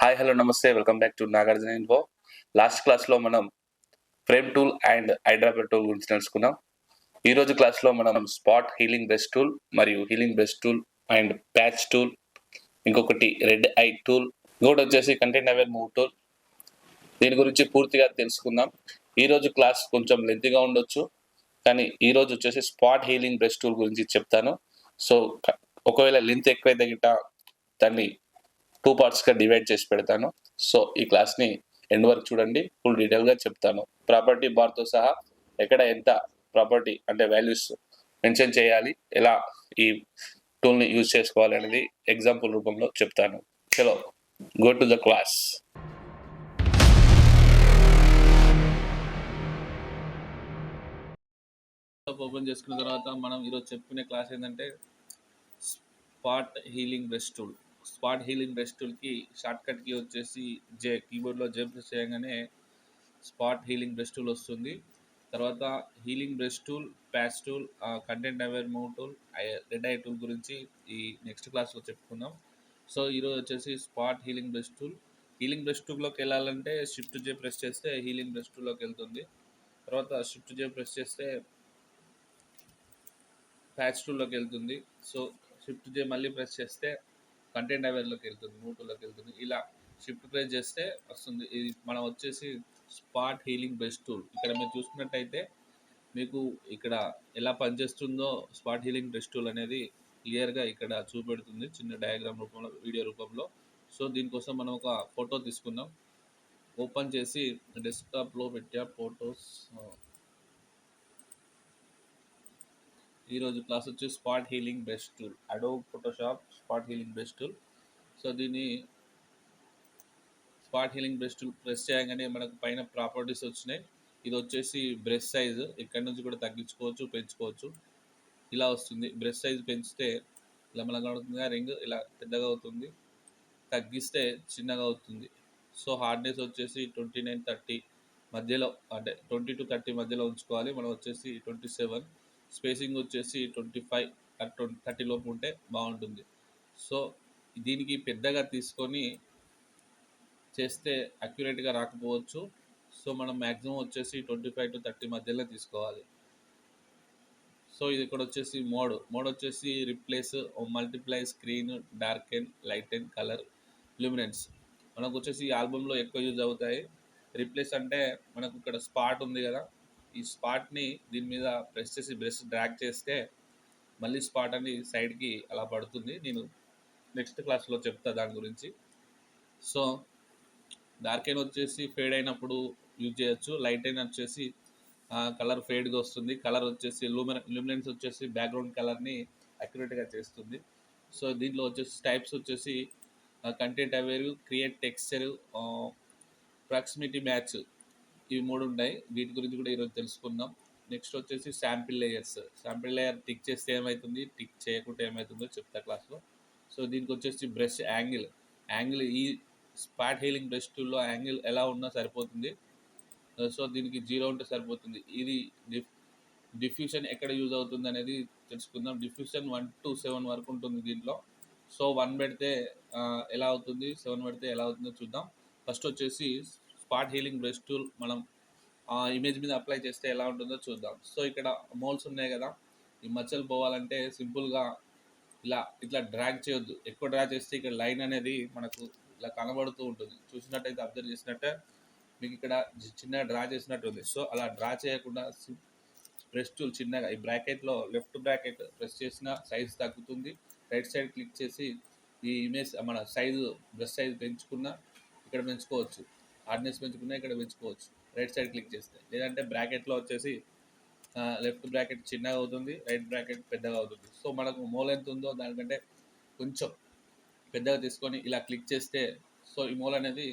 Hi hello నమస్తే welcome back to Nagarjuna info. Last క్లాస్లో మనం ఫ్రేమ్ టూల్ అండ్ ఐడ్రాపర్ టూల్ గురించి తెలుసుకున్నాం. ఈ రోజు క్లాస్లో మనం స్పాట్ హీలింగ్ బ్రష్ టూల్ మరియు healing brush tool and patch tool, ఇంకొకటి రెడ్ ఐ టూల్, ఇంకోటి వచ్చేసి కంటెంట్ అవేర్ మూవ్ టూల్, దీని గురించి పూర్తిగా తెలుసుకుందాం. ఈ రోజు క్లాస్ కొంచెం లెంతీగా ఉండొచ్చు, కానీ ఈ రోజు వచ్చేసి స్పాట్ హీలింగ్ బ్రష్ టూల్ గురించి చెప్తాను. సో ఒకవేళ లెంత్ ఎక్కువైతే గిట్ట దాన్ని 2 పార్ట్స్గా డివైడ్ చేసి పెడతాను. సో ఈ క్లాస్ని ఎండ్ వరకు చూడండి, ఫుల్ డీటెయిల్గా చెప్తాను. ప్రాపర్టీ బార్తో సహా ఎక్కడ ఎంత ప్రాపర్టీ అంటే వాల్యూస్ మెన్షన్ చేయాలి, ఎలా ఈ టూల్ని యూజ్ చేసుకోవాలి అనేది ఎగ్జాంపుల్ రూపంలో చెప్తాను. చలో go to the class. Open చేసుకున్న తర్వాత మనం ఈరోజు చెప్పుకునే క్లాస్ ఏంటంటే spot healing brush tool. Spot healing brush టూల్కి షార్ట్ కట్ కీ వచ్చేసి కీబోర్డ్లో జే ప్రెస్ చేయగానే స్పాట్ హీలింగ్ బ్రష్ టూల్ వస్తుంది. తర్వాత healing brush tool, patch tool, content aware move tool, red eye tool గురించి ఈ నెక్స్ట్ క్లాస్లో చెప్పుకుందాం. సో ఈరోజు వచ్చేసి spot healing brush tool. Healing brush టూల్లోకి వెళ్ళాలంటే షిఫ్ట్ జే ప్రెస్ చేస్తే హీలింగ్ బ్రష్ టూల్లోకి వెళ్తుంది. తర్వాత షిఫ్ట్ జే ప్రెస్ చేస్తే ప్యాచ్ టూల్లోకి వెళ్తుంది. సో షిఫ్ట్ జే మళ్ళీ ప్రెస్ చేస్తే కంటెంట్ అవేర్లోకి వెళ్తుంది, మూవ్ టూల్లోకి వెళ్తుంది. ఇలా షిఫ్ట్ ప్రెస్ చేస్తే వస్తుంది. ఇది మనం వచ్చేసి స్పాట్ హీలింగ్ బ్రష్ టూల్. ఇక్కడ మీరు చూసుకున్నట్టయితే మీకు ఇక్కడ ఎలా పనిచేస్తుందో స్పాట్ హీలింగ్ బ్రష్ టూల్ అనేది క్లియర్గా ఇక్కడ చూపెడుతుంది, చిన్న డయాగ్రామ్ రూపంలో, వీడియో రూపంలో. సో దీనికోసం మనం ఒక ఫోటో తీసుకుందాం. ఓపెన్ చేసి డెస్క్టాప్లో పెట్టా ఫొటోస్. ఈరోజు క్లాస్ వచ్చి spot healing brush tool, Adobe Photoshop spot healing brush tool. So దీన్ని spot healing brush tool press చేయగానే మనకు పైన ప్రాపర్టీస్ వచ్చినాయి. ఇది వచ్చేసి బ్రష్ సైజు, ఇక్కడ నుంచి కూడా తగ్గించుకోవచ్చు, పెంచుకోవచ్చు. ఇలా వస్తుంది. బ్రష్ సైజు పెంచితే ఇలా మనకు కనబడుతుంది, రింగ్ ఇలా పెద్దగా అవుతుంది, తగ్గిస్తే చిన్నగా అవుతుంది. సో హార్డ్నెస్ వచ్చేసి 29-30 మధ్యలో, అంటే 20 to 30 మధ్యలో ఉంచుకోవాలి. మనం వచ్చేసి 27. స్పేసింగ్ వచ్చేసి 25 30 లోపు ఉంటే బాగుంటుంది. సో దీనికి పెద్దగా తీసుకొని చేస్తే అక్యురేట్గా రాకపోవచ్చు. సో మనం మ్యాక్సిమం వచ్చేసి 25 to 30 మధ్యలో తీసుకోవాలి. సో ఇది ఇక్కడ వచ్చేసి మోడ్ వచ్చేసి replace, multiply, screen, darken, lighten, colour, luminance. మనకు వచ్చేసి ఈ ఆల్బంలో ఎక్కువ యూజ్ అవుతాయి. రిప్లేస్ అంటే మనకు ఇక్కడ స్పాట్ ఉంది కదా, ఈ స్పాట్ని దీని మీద ప్రెస్ చేసి బ్రష్ డ్రాగ్ చేస్తే మళ్ళీ స్పాట్ అని సైడ్కి అలా పడుతుంది. నేను నెక్స్ట్ క్లాస్లో చెప్తా దాని గురించి. సో డార్కెన్ వచ్చేసి ఫేడ్ అయినప్పుడు యూజ్ చేయొచ్చు. లైటెన్ వచ్చేసి కలర్ ఫేడ్గా వస్తుంది. కలర్ వచ్చేసి ల్యూమినెన్స్ వచ్చేసి బ్యాక్గ్రౌండ్ కలర్ని అక్యురేట్గా చేస్తుంది. సో దీంట్లో వచ్చేసి టైప్స్ వచ్చేసి content aware, create texture, proximity match, ఇవి 3 ఉన్నాయి. వీటి గురించి కూడా ఈరోజు తెలుసుకుందాం. నెక్స్ట్ వచ్చేసి sample layers. Sample layer tick చేస్తే ఏమవుతుంది, టిక్ చేయకుంటే ఏమవుతుందో చెప్తా క్లాస్లో. సో దీనికి వచ్చేసి బ్రష్ యాంగిల్ ఈ స్పాట్ హీలింగ్ బ్రష్ టూల్లో యాంగిల్ ఎలా ఉన్నా సరిపోతుంది. సో దీనికి 0 ఉంటే సరిపోతుంది. ఇది డిఫ్యూషన్ ఎక్కడ యూజ్ అవుతుంది అనేది తెలుసుకుందాం. డిఫ్యూషన్ 1 to 7 వరకు ఉంటుంది దీంట్లో. సో 1 పెడితే ఎలా అవుతుంది, 7 పెడితే ఎలా అవుతుందో చూద్దాం. ఫస్ట్ వచ్చేసి స్పాట్ హీలింగ్ బ్రష్ టూల్ మనం ఇమేజ్ మీద అప్లై చేస్తే ఎలా ఉంటుందో చూద్దాం. సో ఇక్కడ మోల్స్ ఉన్నాయి కదా, ఈ మచ్చలు పోవాలంటే సింపుల్గా ఇట్లా డ్రాగ్ చేయొద్దు. ఎక్కువ డ్రాగ్ చేస్తే ఇక్కడ లైన్ అనేది మనకు ఇలా కనబడుతూ ఉంటుంది. చూసినట్టయితే, అబ్జర్వ్ చేసినట్టే మీకు ఇక్కడ చిన్నగా డ్రా చేసినట్టు ఉంది. సో అలా డ్రా చేయకుండా బ్రష్ టూల్ చిన్నగా ఈ బ్రాకెట్లో లెఫ్ట్ బ్రాకెట్ ప్రెస్ చేసిన సైజ్ తగ్గుతుంది. రైట్ సైడ్ క్లిక్ చేసి ఈ ఇమేజ్ మన సైజు, బ్రష్ సైజ్ పెంచుకున్న ఇక్కడ పెంచుకోవచ్చు, హార్డ్నెస్ పెంచుకున్నా ఇక్కడ పెంచుకోవచ్చు రైట్ సైడ్ క్లిక్ చేస్తే. లేదంటే బ్రాకెట్లో వచ్చేసి లెఫ్ట్ బ్రాకెట్ చిన్నగా అవుతుంది, రైట్ బ్రాకెట్ పెద్దగా అవుతుంది. సో మనకు మోల్ ఎంత ఉందో దానికంటే కొంచెం పెద్దగా తీసుకొని ఇలా క్లిక్ చేస్తే సో ఈ మోల్ అనేది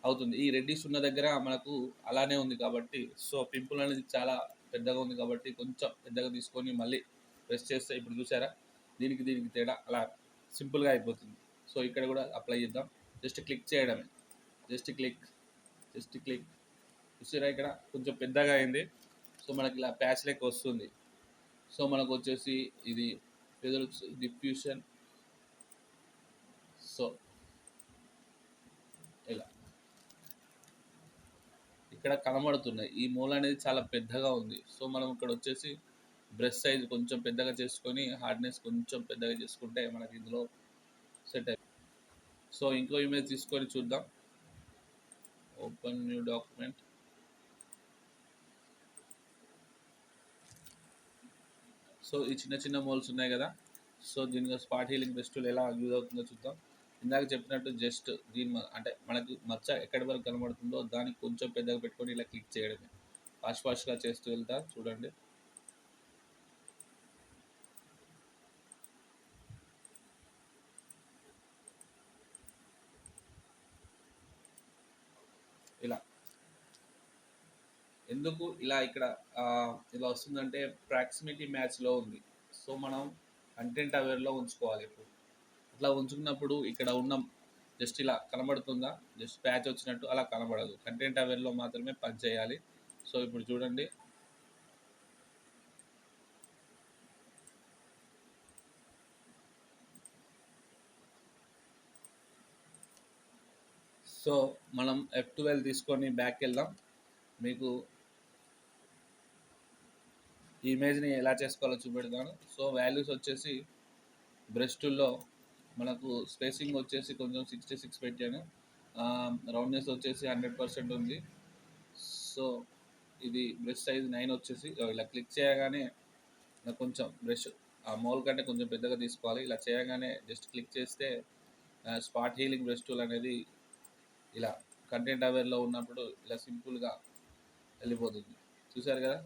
అవుతుంది. ఈ రెడ్డిష్ ఉన్న దగ్గర మనకు అలానే ఉంది కాబట్టి, సో పింపుల్ అనేది చాలా పెద్దగా ఉంది కాబట్టి కొంచెం పెద్దగా తీసుకొని మళ్ళీ ప్రెస్ చేస్తే ఇప్పుడు చూసారా, దీనికి తేడా అలా సింపుల్గా అయిపోతుంది. సో ఇక్కడ కూడా అప్లై చేద్దాం. జస్ట్ క్లిక్ చేయడమే, జస్ట్ క్లిక్ చూసారా, ఇక్కడ కొంచెం పెద్దగా అయింది. సో మనకి ఇలా ప్యాచ్ లెక్క వస్తుంది. సో మనకు వచ్చేసి ఇది డిఫ్యూషన్. సో ఇలా ఇక్కడ కనబడుతున్నాయి. ఈ మూల అనేది చాలా పెద్దగా ఉంది. సో మనం ఇక్కడ వచ్చేసి బ్రష్ సైజ్ కొంచెం పెద్దగా చేసుకొని హార్డ్నెస్ కొంచెం పెద్దగా చేసుకుంటే మనకి ఇందులో సెట్ అయిపోతుంది. సో ఇంకో ఇమేజ్ తీసుకొని చూద్దాం. Open new document. సో ఈ చిన్న చిన్న మోల్స్ ఉన్నాయి కదా, సో దీనిలో స్పాట్ హీలింగ్ బ్రష్ టూల్ ఎలా యూజ్ అవుతుందో చూద్దాం. ఇందాక చెప్పినట్టు జస్ట్ అంటే మనకి మచ్చ ఎక్కడి వరకు కనబడుతుందో దానికి కొంచెం పెద్దగా పెట్టుకొని ఇలా క్లిక్ చేయడమే. ఫాస్ట్గా చేస్తూ వెళ్తా చూడండి. ఇలా ఎందుకు ఇలా ఇక్కడ ఇలా వస్తుందంటే ప్రాక్సిమిటీ మ్యాచ్లో ఉంది. సో మనం కంటెంట్ అవేర్లో ఉంచుకోవాలి ఇప్పుడు. ఇట్లా ఉంచుకున్నప్పుడు ఇక్కడ ఉన్న జస్ట్ ఇలా కనబడుతుందా, జస్ట్ ప్యాచ్ వచ్చినట్టు అలా కనబడదు. కంటెంట్ అవేర్లో మాత్రమే పని చేయాలి. సో ఇప్పుడు చూడండి, సో మనం F12 తీసుకొని బ్యాక్ వెళ్దాం. మీకు ఈ ఇమేజ్ని ఎలా చేసుకోవాలో చూపెడతాను. సో వాల్యూస్ వచ్చేసి బ్రష్ టూల్లో మనకు స్పేసింగ్ వచ్చేసి కొంచెం 66 పెట్టాను. రౌండ్నెస్ వచ్చేసి 100% ఉంది. సో ఇది బ్రష్ సైజ్ 9 వచ్చేసి ఇలా క్లిక్ చేయగానే నాకు కొంచెం బ్రష్ ఆ మోల్ కంటే కొంచెం పెద్దగా తీసుకోవాలి. ఇలా చేయగానే జస్ట్ క్లిక్ చేస్తే స్పాట్ హీలింగ్ బ్రష్ టూల్ అనేది ఇలా కంటెంట్ అవేర్లో ఉన్నప్పుడు ఇలా సింపుల్గా వెళ్ళిపోతుంది. చూసారు కదా.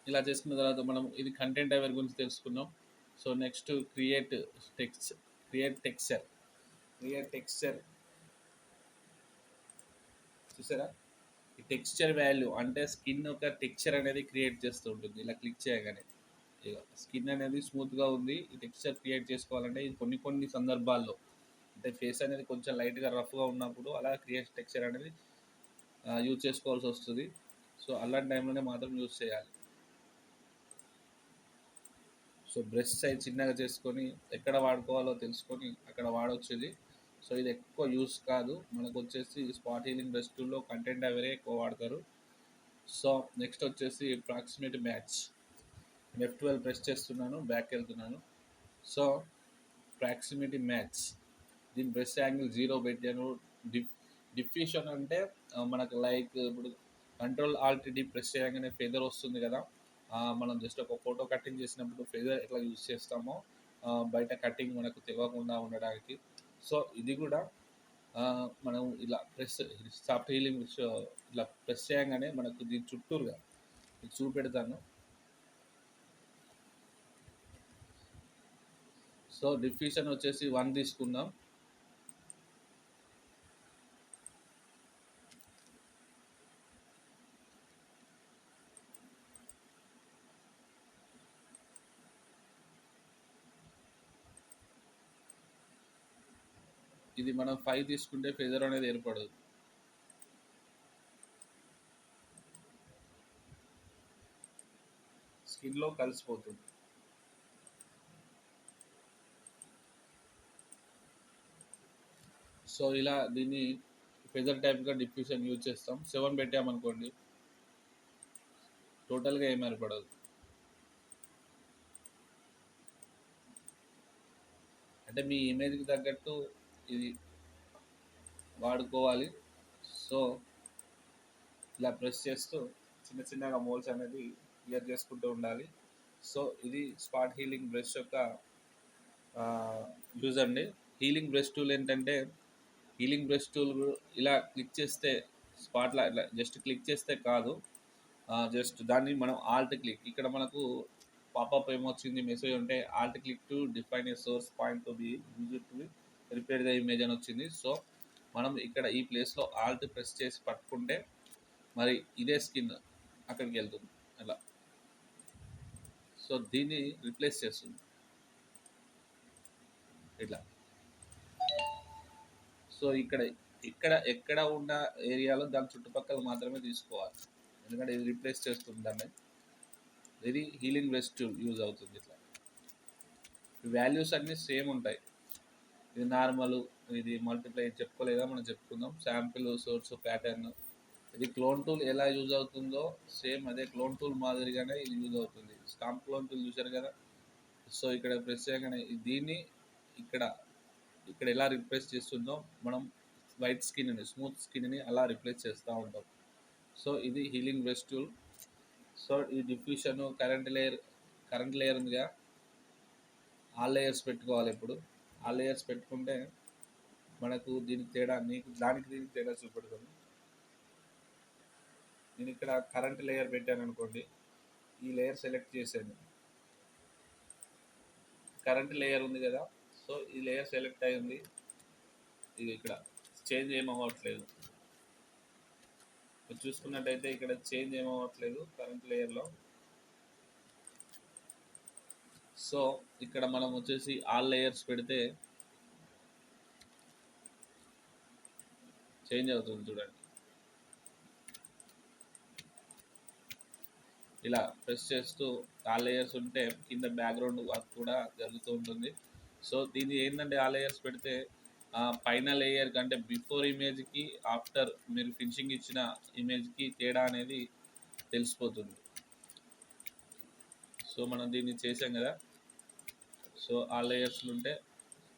ఇలా చేసుకున్న తర్వాత మనం ఇది కంటెంట్ అవేర్ గురించి తెలుసుకున్నాం. సో నెక్స్ట్ క్రియేట్ టెక్స్చర్ చూసారా. ఈ టెక్స్చర్ వాల్యూ అంటే స్కిన్ ఒక టెక్స్చర్ అనేది క్రియేట్ చేస్తూ ఉంటుంది. ఇలా క్లిక్ చేయగానే స్కిన్ అనేది స్మూత్గా ఉంది. ఈ టెక్స్చర్ క్రియేట్ చేసుకోవాలంటే ఇది కొన్ని సందర్భాల్లో అంటే ఫేస్ అనేది కొంచెం లైట్గా రఫ్గా ఉన్నప్పుడు అలా టెక్స్చర్ అనేది యూజ్ చేసుకోవాల్సి వస్తుంది. సో అలాంటి టైంలోనే మాత్రం యూజ్ చేయాలి. సో బ్రష్ సైజ్ చిన్నగా చేసుకొని ఎక్కడ వాడుకోవాలో తెలుసుకొని అక్కడ వాడవచ్చు ఇది. సో ఇది ఎక్కువ యూస్ కాదు. మనకు వచ్చేసి స్పాట్ హీలింగ్ బ్రష్ టూల్లో కంటెంట్ అవరే ఎక్కువ వాడతారు. సో నెక్స్ట్ వచ్చేసి ప్రాక్సిమిటీ మ్యాచ్. F12 ప్రెస్ చేస్తున్నాను, బ్యాక్ వెళ్తున్నాను. సో ప్రాక్సిమిటీ మ్యాచ్ దీని బ్రష్ యాంగిల్ 0 పెట్టాను. డిఫ్యూషన్ అంటే మనకు లైక్ ఇప్పుడు Ctrl+Alt+D ప్రెస్ చేయగానే ఫెదర్ వస్తుంది కదా. మనం జస్ట్ ఒక ఫోటో కటింగ్ చేసినప్పుడు ఫెదర్ ఎట్లా యూజ్ చేస్తామో బయట కటింగ్ మనకు తెలియకుండా ఉండడానికి. సో ఇది కూడా మనం ఇలా సాఫ్ట్ హీలింగ్ ఇలా ప్రెస్ చేయగానే మనకు దీని చుట్టూరుగా చూపెడతాను. సో డిఫ్యూషన్ వచ్చేసి 1 తీసుకుందాం. ఇది మనం 5 తీసుకుంటే ఫెదర్ అనేది ఏర్పడదు. స్కిన్లో కలిసిపోతుంది. సో ఇలా దీన్ని ఫెదర్ టైప్గా డిఫ్యూషన్ యూజ్ చేస్తాం. 7 పెట్టామనుకోండి టోటల్గా ఏం ఏర్పడదు. అంటే మీ ఇమేజ్కి తగ్గట్టు ఇది వాడుకోవాలి. సో ఇలా ప్రెస్ చేస్తూ చిన్నగా మోల్స్ అనేది క్లియర్ చేసుకుంటూ ఉండాలి. సో ఇది స్పాట్ హీలింగ్ బ్రష్ యొక్క యూజ్ అండి. హీలింగ్ బ్రష్ టూల్ ఏంటంటే హీలింగ్ బ్రష్ టూల్ ఇలా క్లిక్ చేస్తే స్పాట్లా ఇట్లా జస్ట్ క్లిక్ చేస్తే కాదు, జస్ట్ దాన్ని మనం ఆల్ట్ క్లిక్, ఇక్కడ మనకు పాపప్ ఏమొచ్చింది మెసేజ్ ఉంటే Alt click to define A source point to be use to repair the image అని వచ్చింది. సో మనం ఇక్కడ ఈ ప్లేస్లో ఆల్ట్ ప్రెస్ చేసి పట్టుకుంటే మరి ఇదే స్కిన్ అక్కడికి వెళ్తుంది అలా. సో దీన్ని రిప్లేస్ చేస్తుంది ఇట్లా. సో ఎక్కడ ఉన్న ఏరియాలో దాని చుట్టుపక్కల మాత్రమే తీసుకోవాలి, ఎందుకంటే ఇది రిప్లేస్ చేస్తుంది దాన్ని. ఇది హీలింగ్ బ్రష్ టూల్ యూజ్ అవుతుంది. ఇట్లా వాల్యూస్ అన్నీ సేమ్ ఉంటాయి. ఇది నార్మల్, ఇది మల్టిప్లై చెప్పుకోలేదా, మనం చెప్పుకుందాం. Sample, source, pattern. ఇది క్లోన్ టూల్ ఎలా యూజ్ అవుతుందో సేమ్ అదే క్లోన్ టూల్ మాదిరిగానే ఇది యూజ్ అవుతుంది. స్టాంప్ క్లోన్ టూల్ చూశారు కదా. సో ఇక్కడ ప్రెస్ చేయగానే దీన్ని ఇక్కడ ఇక్కడ ఎలా రిప్లేస్ చేస్తుందో మనం వైట్ స్కిన్ని, స్మూత్ స్కిన్ని అలా రిప్లేస్ చేస్తూ ఉంటాం. సో ఇది హీలింగ్ బ్రష్ టూల్. సో ఈ డిఫ్యూషన్ కరెంట్ లేయర్ ఉందిగా, ఆ లేయర్స్ పెట్టుకోవాలి. ఇప్పుడు ఆ లేయర్స్ పెట్టుకుంటే మనకు దీనికి తేడా, దీనికి తేడా చూపెడుతుంది. నేను ఇక్కడ కరెంట్ లేయర్ పెట్టాను అనుకోండి, ఈ లేయర్ సెలెక్ట్ చేశాను, కరెంట్ లేయర్ ఉంది కదా. సో ఈ లేయర్ సెలెక్ట్ అయింది, ఇది ఇక్కడ చేంజ్ ఏమవ్వట్లేదు. మీరు చూసుకున్నట్టయితే ఇక్కడ చేంజ్ ఏమవ్వట్లేదు కరెంట్ లేయర్లో. సో ఇక్కడ మనం వచ్చేసి ఆల్ లేయర్స్ పెడితే చేంజ్ అవుతుంది చూడండి. ఇలా ప్రెస్ చేస్తూ ఆ లేయర్స్ ఉంటే కింద బ్యాక్గ్రౌండ్ వర్క్ కూడా జరుగుతూ ఉంటుంది. సో దీన్ని ఏంటంటే ఆ లేయర్స్ పెడితే పైన లేయర్ కంటే బిఫోర్ ఇమేజ్కి ఆఫ్టర్ మీరు ఫినిషింగ్ ఇచ్చిన ఇమేజ్కి తేడా అనేది తెలిసిపోతుంది. సో మనం దీన్ని చేసాం కదా. సో ఆ లేయర్స్లు ఉంటే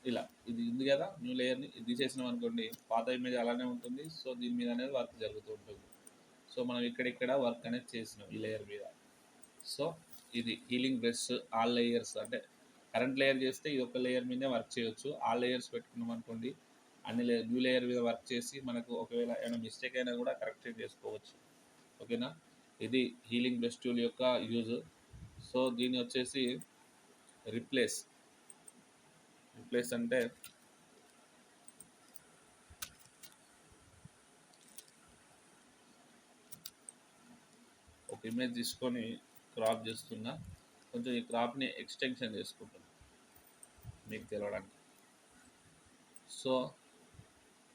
ఇలా ఇది ఉంది కదా, న్యూ లేయర్ని ఇది తీసేసినాం అనుకోండి, పాత ఇమేజ్ అలానే ఉంటుంది. సో దీని మీద అనేది వర్క్ జరుగుతూ ఉంటుంది. సో మనం ఇక్కడిక్కడ వర్క్ అనేది చేసినాం ఈ లేయర్ మీద. సో ఇది హీలింగ్ బ్రష్ ఆల్ లేయర్స్, అంటే కరెంట్ లేయర్ చేస్తే ఇది ఒక లేయర్ మీదే వర్క్ చేయొచ్చు. ఆల్ లేయర్స్ పెట్టుకున్నాం అనుకోండి, అన్ని న్యూ లేయర్ మీద వర్క్ చేసి మనకు ఒకవేళ ఏమైనా మిస్టేక్ అయినా కూడా కరెక్ట్ చేసుకోవచ్చు. ఓకేనా, ఇది హీలింగ్ బ్రష్ టూల్ యొక్క యూజ్. సో దీన్ని వచ్చేసి రిప్లేస్ అంటే ఒక ఇమేజ్ తీసుకొని క్రాప్ చేస్తున్నా, కొంచెం ఈ క్రాప్ని ఎక్స్టెన్షన్ చేసుకుంటున్నా మీకు తెలవడానికి. సో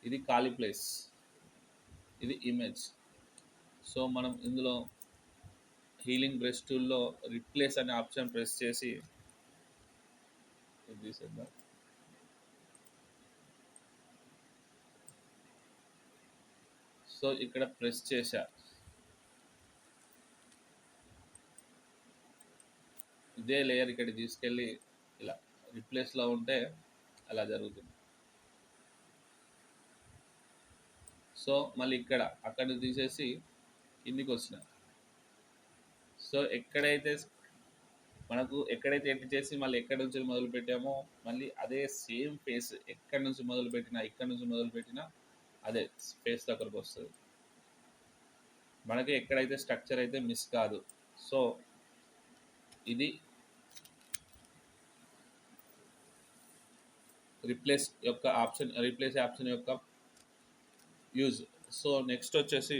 ఇది ఖాళీ ప్లేస్, ఇది ఇమేజ్. సో మనం ఇందులో హీలింగ్ బ్రష్ టూల్లో రిప్లేస్ అనే ఆప్షన్ ప్రెస్ చేసి ఇది తీసేద్దాం. సో ఇక్కడ ప్రెస్ చేశా, ఇదే లేయర్ ఇక్కడికి తీసుకెళ్ళి ఇలా రిప్లేస్లో ఉంటే అలా జరుగుతుంది. సో మళ్ళీ అక్కడ తీసేసి కిందికి వచ్చిన. సో ఎక్కడైతే ఎంటర్ చేసి మళ్ళీ ఎక్కడి నుంచి మొదలు పెట్టామో మళ్ళీ అదే సేమ్ ఫేస్ ఎక్కడి నుంచి మొదలు పెట్టినా అదే ఫేస్ దగ్గరకు వస్తుంది. మనకి ఎక్కడైతే స్ట్రక్చర్ అయితే మిస్ కాదు. సో ఇది రిప్లేస్ ఆప్షన్ యొక్క యూజ్. సో నెక్స్ట్ వచ్చేసి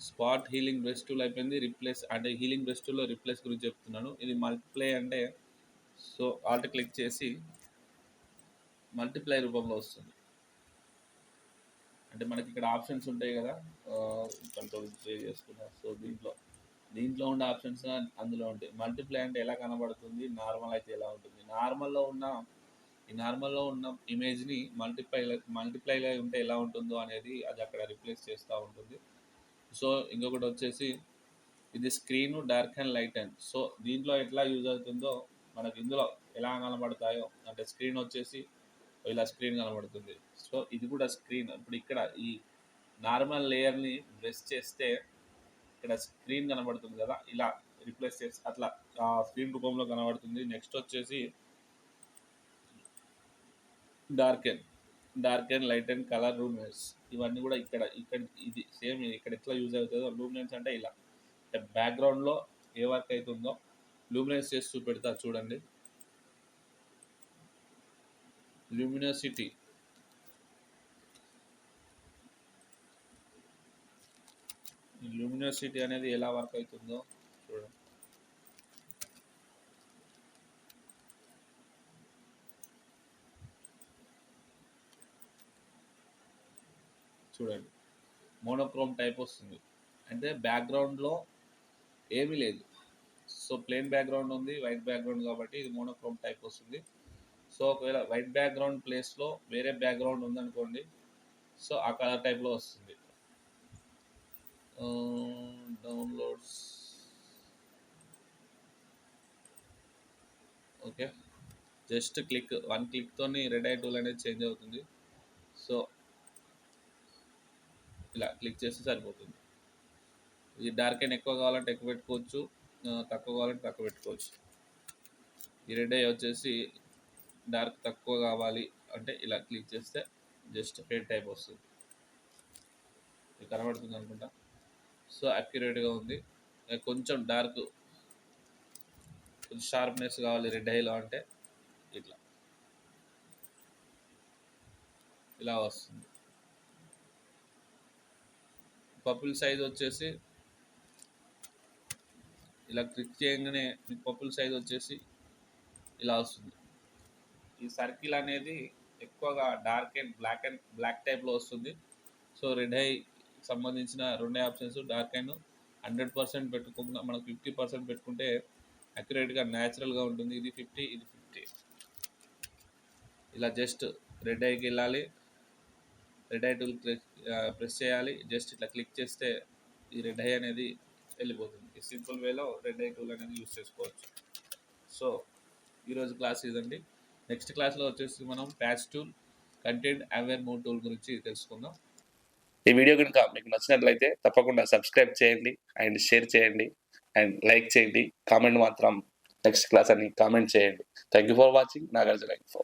స్పాట్ హీలింగ్ బ్రష్ టూల్ అయిపోయింది. రిప్లేస్ అంటే హీలింగ్ బ్రష్ టూల్లో రిప్లేస్ గురించి చెప్తున్నాను. ఇది మల్టిప్లై అంటే, సో ఆల్ట్ క్లిక్ చేసి మల్టిప్లై రూపంలో వస్తుంది. అంటే మనకి ఇక్కడ ఆప్షన్స్ ఉంటాయి కదా, కంట్రోల్ సేవ్ చేసుకున్నా. సో దీంట్లో ఉండే ఆప్షన్స్ అందులో ఉంటాయి. మల్టిప్లై అంటే ఎలా కనబడుతుంది, నార్మల్ అయితే ఎలా ఉంటుంది. నార్మల్లో ఉన్న ఇమేజ్ని మల్టిప్లైలో ఉంటే ఎలా ఉంటుందో అనేది అది అక్కడ రిప్లేస్ చేస్తూ ఉంటుంది. సో ఇంకొకటి వచ్చేసి ఇది screen dark and light and. So దీంట్లో ఎట్లా యూజ్ అవుతుందో మనకి ఇందులో ఎలా కనబడతాయో, అంటే స్క్రీన్ వచ్చేసి ఇలా స్క్రీన్ కనబడుతుంది. సో ఇది కూడా స్క్రీన్. ఇప్పుడు ఇక్కడ ఈ నార్మల్ లేయర్ని బ్రష్ చేస్తే ఇక్కడ స్క్రీన్ కనబడుతుంది కదా, ఇలా రిప్లేస్ చేసి అట్లా స్క్రీన్ రూపంలో కనబడుతుంది. నెక్స్ట్ వచ్చేసి dark and light and colour luminance. ఇవన్నీ కూడా ఇక్కడ ఇది సేమ్. ఇక్కడ ఎట్లా యూజ్ అవుతుందో, లూమినెన్స్ అంటే ఇలా అంటే బ్యాక్గ్రౌండ్లో ఏ వర్క్ అవుతుందో లూమినెన్స్ చేసి చూపెడతా చూడండి. లూమినోసిటీ అనేది ఎలా వర్క్ అవుతుందో చూడండి. మోనోక్రోమ్ టైప్ వస్తుంది. అంటే బ్యాక్గ్రౌండ్లో ఏమీ లేదు. సో ప్లెయిన్ బ్యాక్గ్రౌండ్ ఉంది, వైట్ బ్యాక్గ్రౌండ్ కాబట్టి ఇది మోనోక్రోమ్ టైప్ వస్తుంది. సో ఒకవేళ వైట్ బ్యాక్గ్రౌండ్ ప్లేస్లో వేరే బ్యాక్గ్రౌండ్ ఉందనుకోండి, సో ఆ కలర్ టైప్లో వస్తుంది. డౌన్లోడ్స్ ఓకే, జస్ట్ క్లిక్, 1 క్లిక్తోని రెడ్ ఐ టూల్ అనేది చేంజ్ అవుతుంది. సో ఇలా క్లిక్ చేస్తే సరిపోతుంది. ఈ డార్క్ అండ్ ఎక్కువ కావాలంటే ఎక్కువ పెట్టుకోవచ్చు, తక్కువ కావాలంటే తక్కువ పెట్టుకోవచ్చు. ఈ రెడ్ ఐ వచ్చేసి డార్క్ తక్కువ కావాలి అంటే ఇలా క్లిక్ చేస్తే జస్ట్ ఫేడ్ టైప్ వస్తుంది. ఇది కనబడుతుంది అనుకుంటా. సో అక్యురేట్గా ఉంది. కొంచెం డార్క్, కొంచెం షార్ప్నెస్ కావాలి రెడ్ ఐలో అంటే ఇట్లా ఇలా వస్తుంది. పపుల్ సైజ్ వచ్చేసి ఇలా క్లిక్ చేయగానే మీకు పపుల్ సైజ్ వచ్చేసి ఇలా వస్తుంది. ఈ సర్కిల్ అనేది ఎక్కువగా డార్క్ అండ్ బ్లాక్ టైప్లో వస్తుంది. సో రెడ్ ఐ సంబంధించిన 2 ఆప్షన్స్ డార్క్ అండ్ 100% పెట్టుకోకుండా మనకు 50% పెట్టుకుంటే అక్యురేట్గా న్యాచురల్గా ఉంటుంది. ఇది 50, ఇది 50. ఇలా జస్ట్ రెడ్ ఐకి వెళ్ళాలి, రెడ్ ఐ టూల్ ప్రెస్ చేయాలి, జస్ట్ ఇట్లా క్లిక్ చేస్తే ఈ రెడ్ ఐ అనేది వెళ్ళిపోతుంది. ఈ సింపుల్ వేలో రెడ్ ఐ టూల్ అనేది యూస్ చేసుకోవచ్చు. సో ఈరోజు క్లాస్ ఇదండి. నెక్స్ట్ క్లాస్లో వచ్చేసి మనం patch tool, content aware mode tool గురించి తెలుసుకుందాం. ఈ వీడియో కనుక మీకు నచ్చినట్లయితే తప్పకుండా సబ్స్క్రైబ్ చేయండి అండ్ షేర్ చేయండి అండ్ లైక్ చేయండి. కామెంట్ మాత్రం నెక్స్ట్ క్లాస్ అని కామెంట్ చేయండి. Thank you for watching Nagarjuna info.